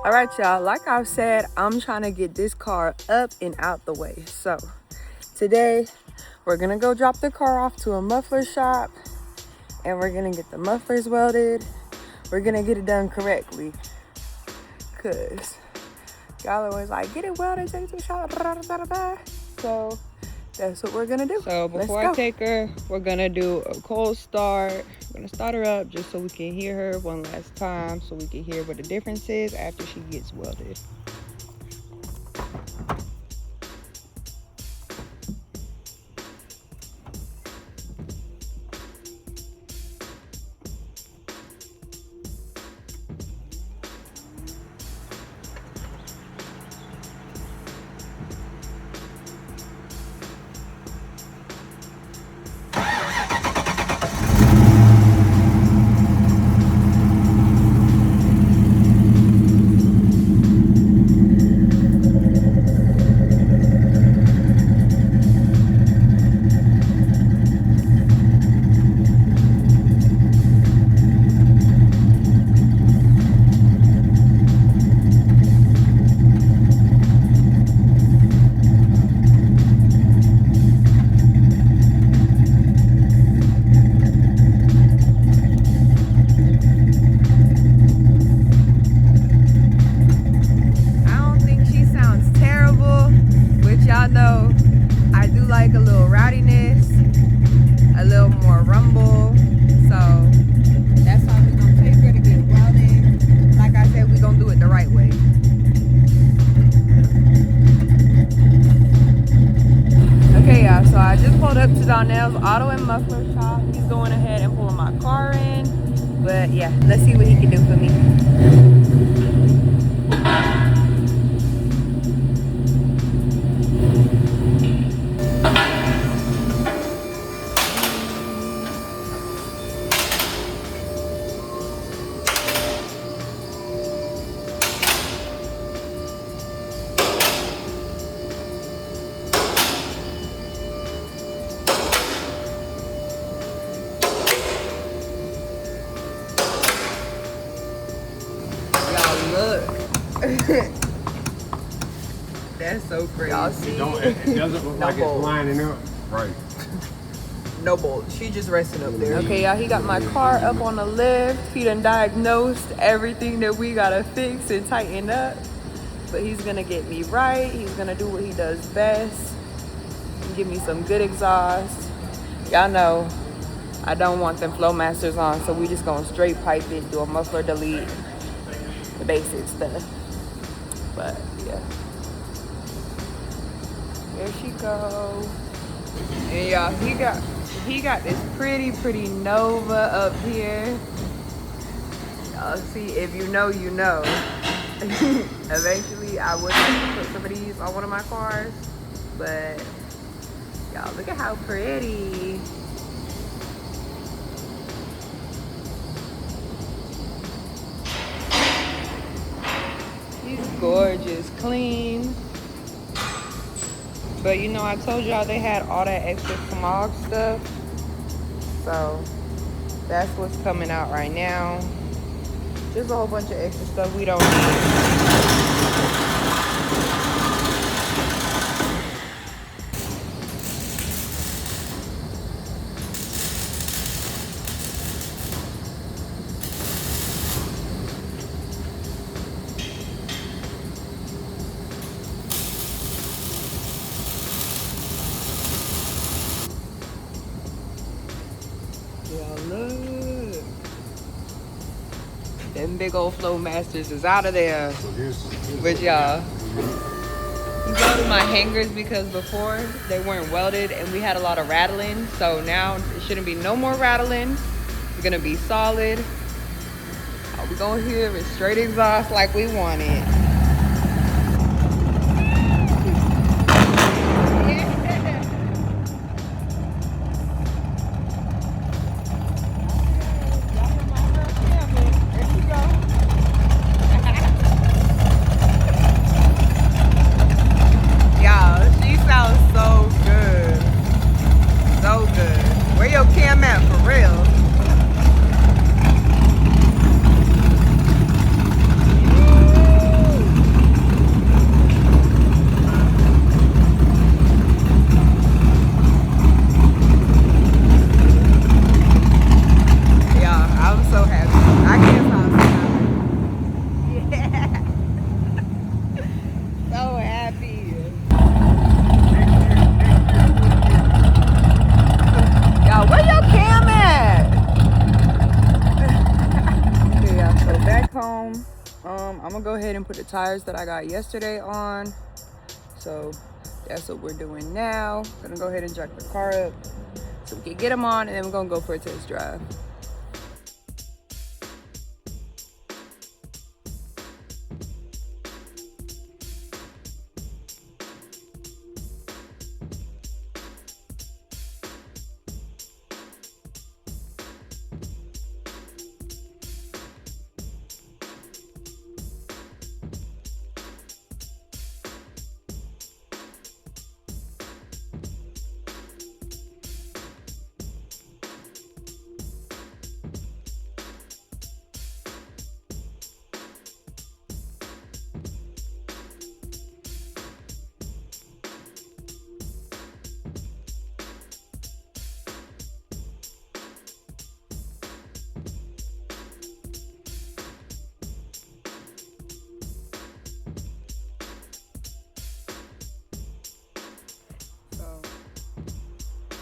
All right, y'all, like I've said, I'm trying to get this car up and out the way. So today we're gonna go drop the car off to a muffler shop and we're gonna get the mufflers welded. We're gonna get it done correctly, cause y'all always like, get it welded, take it to the shop, so that's what we're gonna do. So before I take her, we're gonna do a cold start. We're gonna start her up just so we can hear her one last time, so we can hear what the difference is after she gets welded. Auto and muffler shop. He's going ahead and pulling my car in, but yeah, let's see what he can do for me. That's so crazy. Y'all see? It doesn't look like it's lining up. Right. No bolt. She just resting up there. Okay, y'all, he got my car up on the lift. He done diagnosed everything that we gotta fix and tighten up. But he's gonna get me right. He's gonna do what he does best and give me some good exhaust. Y'all know I don't want them flow masters on, so we just gonna straight pipe it, do a muffler delete, the basic stuff. But yeah. There she go. And y'all, he got this pretty Nova up here. Y'all see, if you know, you know. Eventually I would like to put some of these on one of my cars, but y'all look at how pretty. She's gorgeous, clean. But you know, I told y'all they had all that extra smog stuff. So that's what's coming out right now. Just a whole bunch of extra stuff we don't need. Look, them big old flow masters is out of there. But y'all, we welded my hangers because before they weren't welded and we had a lot of rattling. So now it shouldn't be no more rattling. It's gonna be solid. We're gonna hear it straight exhaust like we want it. I'm gonna go ahead and put the tires that I got yesterday on. So that's what we're doing now. Gonna go ahead and jack the car up so we can get them on, and then we're gonna go for a test drive.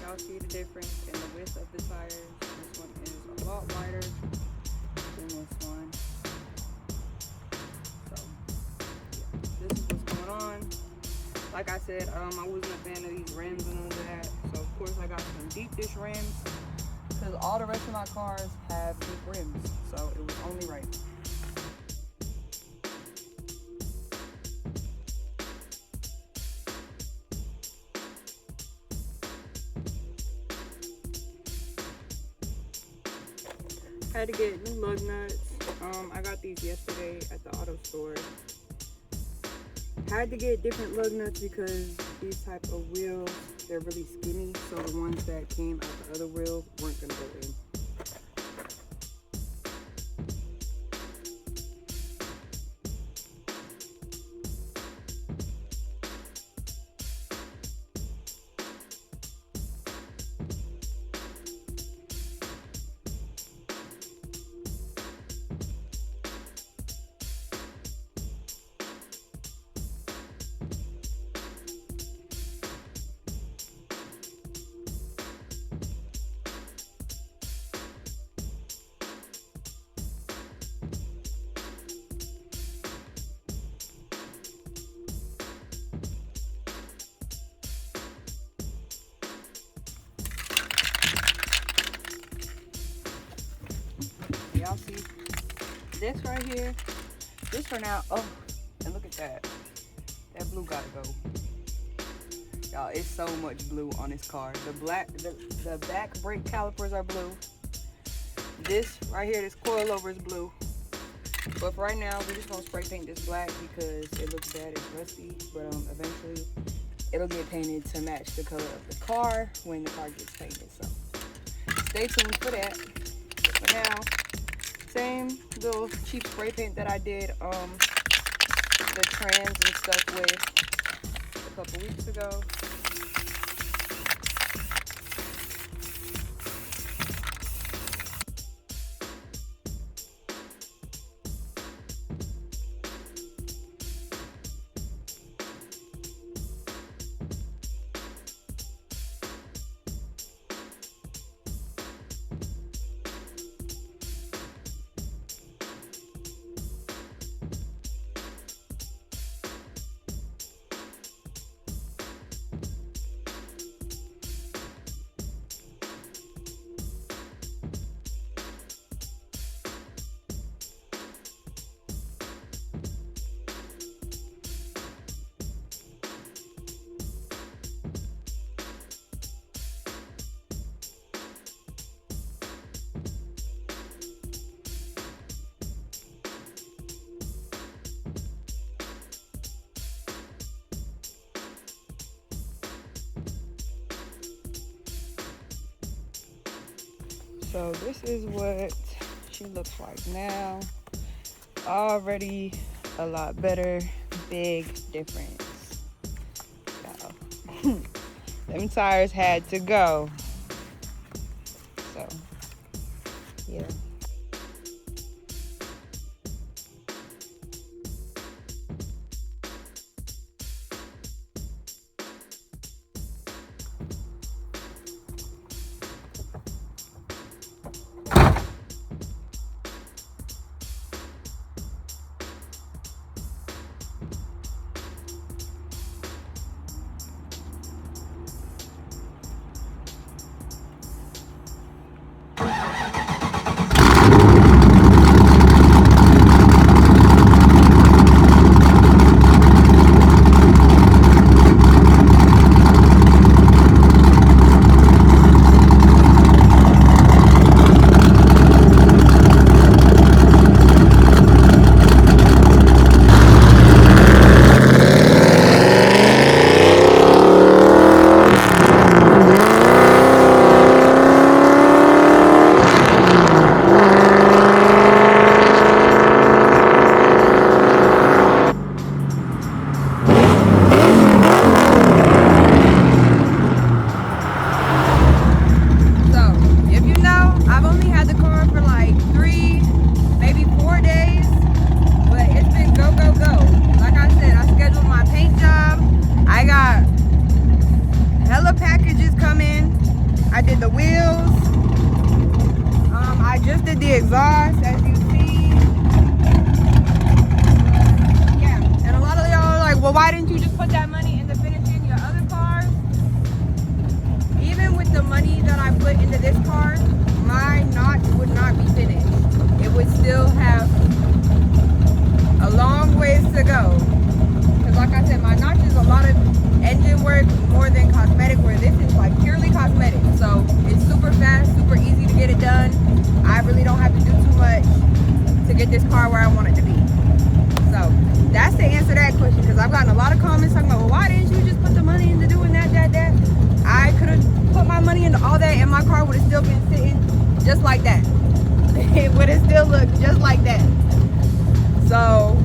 Y'all see the difference in the width of the tires. This one is a lot wider than this one. So yeah, this is what's going on. Like I said, I wasn't a fan of these rims and all of that. So of course I got some deep dish rims because all the rest of my cars have deep rims. So it was only right. Had to get new lug nuts. I got these yesterday at the auto store. Had to get different lug nuts because these type of wheels, they're really skinny. So the ones that came out the other wheel weren't gonna go in. Y'all see this right here? This for now. Oh, and look at that. That blue gotta go. Y'all, it's so much blue on this car. The back brake calipers are blue. This right here, this coilover is blue. But for right now, we're just gonna spray paint this black because it looks bad, it's rusty. But eventually, it'll get painted to match the color of the car when the car gets painted. So stay tuned for that. But for now, same little cheap spray paint that I did the trans and stuff with a couple weeks ago. So this is what she looks like now. Already a lot better, big difference. Them tires had to go. So, yeah. to go. Because like I said, my notch is a lot of engine work more than cosmetic, where this is like purely cosmetic. So it's super fast, super easy to get it done. I really don't have to do too much to get this car where I want it to be. So that's the answer to that question, because I've gotten a lot of comments talking about, well, why didn't you just put the money into doing that? I could have put my money into all that and my car would have still been sitting just like that. It would have still looked just like that. So